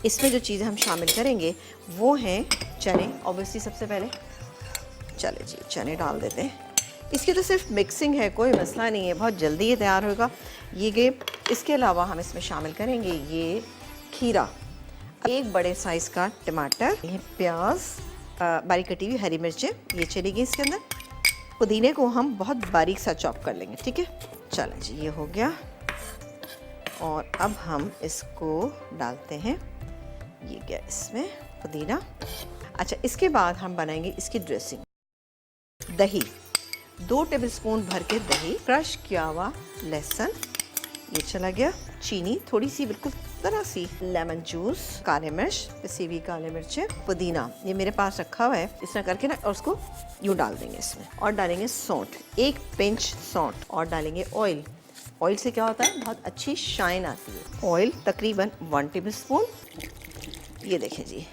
इसमें जो चीज़ें हम शामिल करेंगे वो हैं चने। ऑब्वियसली सबसे पहले चले जी चने डाल देते हैं। इसकी तो सिर्फ मिक्सिंग है, कोई मसला नहीं है, बहुत जल्दी ये तैयार होगा ये गेप। इसके अलावा हम इसमें शामिल करेंगे ये खीरा, एक बड़े साइज़ का टमाटर, ये प्याज, बारीक कटी हुई हरी मिर्चें ये चलेगी इसके अंदर। पुदीने को हम बहुत बारीक सा चॉप कर लेंगे, ठीक है। चलें जी ये हो गया और अब हम इसको डालते हैं, ये गया इसमें पुदीना। अच्छा, इसके बाद हम बनाएंगे इसकी ड्रेसिंग। दही 2 टेबलस्पून भर के दही, क्रश किया हुआ लहसुन ये चला गया, चीनी थोड़ी सी, बिल्कुल ज़रा सी, लेमन जूस, काले मिर्च, पिसी हुई काली मिर्चें, पुदीना ये मेरे पास रखा हुआ है, इस तरह करके ना, और उसको यूँ डाल देंगे इसमें। और डालेंगे सौंठ, 1 पिंच सौंठ, और डालेंगे ऑयल। ऑयल से क्या होता है, बहुत अच्छी शाइन आती है। ऑयल तकरीबन 1 टेबलस्पून, ये देखें जी।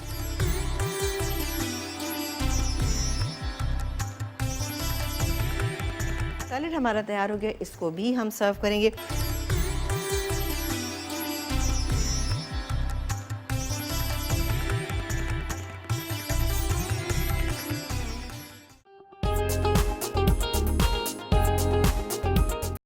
सैलेड हमारा तैयार हो गया, इसको भी हम सर्व करेंगे।